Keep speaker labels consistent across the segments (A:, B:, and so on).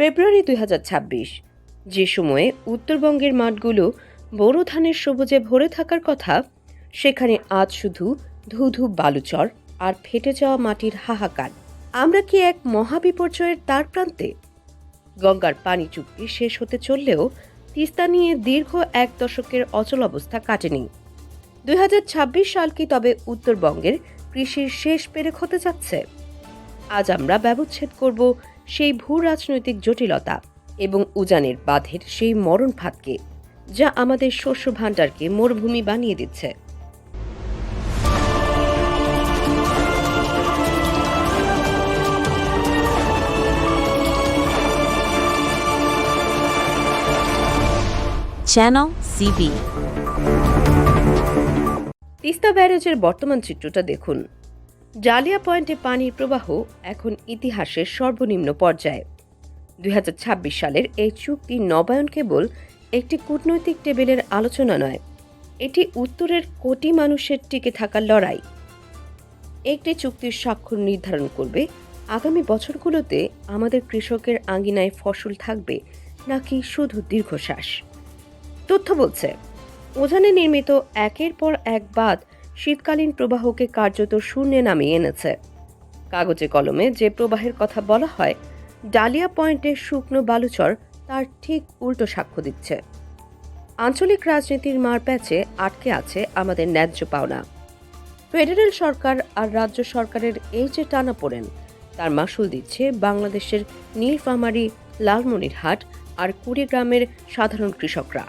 A: ফেব্রুয়ারি ২০২৬, যে সময়ে উত্তরবঙ্গের মাঠগুলো বোরো ধানের সবুজে ভরে থাকার কথা, সেখানে আজ শুধু ধুধু বালুচর আর ফেটে যাওয়া মাটির হাহাকার। আমরা কি এক মহাবিপর্যয়ের দ্বার প্রান্তে? গঙ্গার পানি চুক্তি শেষ হতে চললেও তিস্তা নিয়ে দীর্ঘ এক দশকের অচল অবস্থা কাটেনি। ২০২৬ সাল কি তবে উত্তরবঙ্গের কৃষির শেষ পেরেক হতে যাচ্ছে? আজ আমরা ব্যবচ্ছেদ করব সেই ভূ রাজনৈতিক জটিলতা এবং উজানের বাঁধের সেই মরণ ফাঁদকে, যা আমাদের শস্য ভাণ্ডারকে মরুভূমি বানিয়ে দিচ্ছে।
B: Channel CB
A: তিস্তা ব্যারেজের বর্তমান চিত্রটা দেখুন। ডালিয়া পয়েন্টে পানির প্রবাহ এখন ইতিহাসের সর্বনিম্ন পর্যায়ে। ২০২৬ সালের এই চুক্তি নবায়ন কেবল একটি কূটনৈতিক টেবিলের আলোচনা নয়, এটি উত্তরের কোটি মানুষের টিকে থাকার লড়াই। একটি চুক্তির স্বাক্ষর নির্ধারণ করবে আগামী বছরগুলোতে আমাদের কৃষকের আঙ্গিনায় ফসল থাকবে নাকি শুধু দীর্ঘশ্বাস। তথ্য বলছে, উজানে নির্মিত একের পর এক বাঁধ শীতকালীন প্রবাহকে কার্যত শূন্যে নামিয়ে এনেছে। কাগজে কলমে যে প্রবাহের কথা বলা হয়, ডালিয়া পয়েন্টের শুকনো বালুচর তার ঠিক উল্টো সাক্ষ্য দিচ্ছে। আঞ্চলিক রাজনীতির মারপ্যাচে আটকে আছে আমাদের ন্যায্য পাওনা। ফেডারেল সরকার আর রাজ্য সরকারের এই যে টানাপোড়েন, তার মাসুল দিচ্ছে বাংলাদেশের নীলফামারী, লালমনিরহাট আর কুড়িগ্রামের সাধারণ কৃষকরা।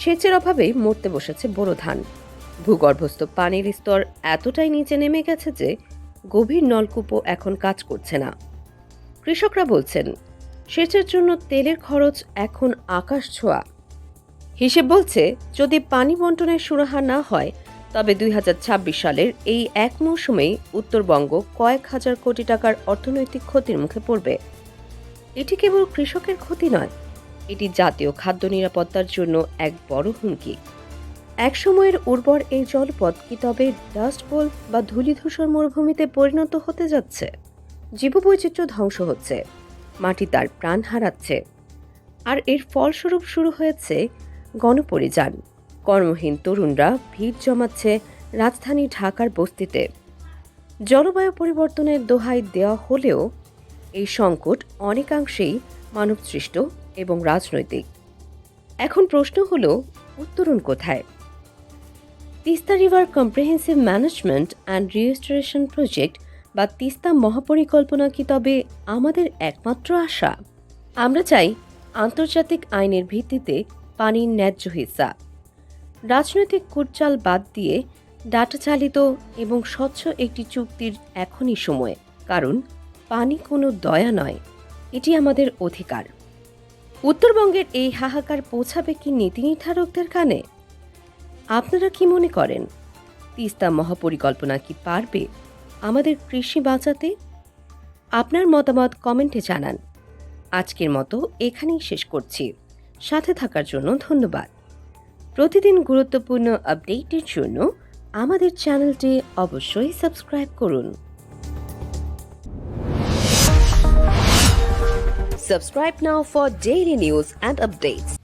A: সেচের অভাবে মরতে বসেছে বোরো ধান। ভূগর্ভস্থ পানির স্তর এতটাই নিচে নেমে গেছে যে গভীর নলকূপও এখন কাজ করছে না। কৃষকরা বলছেন, সেচের জন্য তেলের খরচ এখন আকাশ ছোঁয়া। হিসেব বলছে, যদি পানি বন্টনের সুরাহা না হয়, তবে ২০২৬ সালের এই এক মৌসুমেই উত্তরবঙ্গ কয়েক হাজার কোটি টাকার অর্থনৈতিক ক্ষতির মুখে পড়বে। এটি কেবল কৃষকের ক্ষতি নয়, এটি জাতীয় খাদ্য নিরাপত্তার জন্য এক বড় হুমকি। একসময়ের উর্বর এই জলপথ কি তবে ডাস্ট বোল বা ধূলিধূসর মরুভূমিতে পরিণত হতে যাচ্ছে? জীববৈচিত্র্য ধ্বংস হচ্ছে, মাটি তার প্রাণ হারাচ্ছে, আর এর ফলস্বরূপ শুরু হয়েছে গণপরিযান। কর্মহীন তরুণরা ভিড় জমাচ্ছে রাজধানী ঢাকার বস্তিতে। জলবায়ু পরিবর্তনের দোহাই দেওয়া হলেও এই সংকট অনেকাংশেই মানবসৃষ্ট এবং রাজনৈতিক। এখন প্রশ্ন হলো, উত্তরণ কোথায়? Teesta river comprehensive management and restoration project বা তিস্তা মহাপরিকল্পনা কি তবে আমাদের একমাত্র আশা? আমরা চাই আন্তর্জাতিক আইনের ভিত্তিতে পানির ন্যায্য হিস্সা, রাজনৈতিক কুটচাল বাদ দিয়ে ডাটা চালিত এবং স্বচ্ছ একটি চুক্তির এখনই সময়। কারণ পানি কোনো দয়া নয়, এটি আমাদের অধিকার। উত্তরবঙ্গের এই হাহাকার পৌঁছাবে কি নীতি নির্ধারকদের কানে? আপনারা কি মনে করেন, তিস্তা মহাপরিকল্পনা কি পারবে আমাদের কৃষি বাঁচাতে? আপনার মতামত কমেন্টে জানান। আজকের মতো এখানেই শেষ করছি। সাথে থাকার জন্য ধন্যবাদ। প্রতিদিন গুরুত্বপূর্ণ আপডেটের জন্য আমাদের চ্যানেলটি অবশ্যই সাবস্ক্রাইব করুন। Subscribe now for daily news and updates.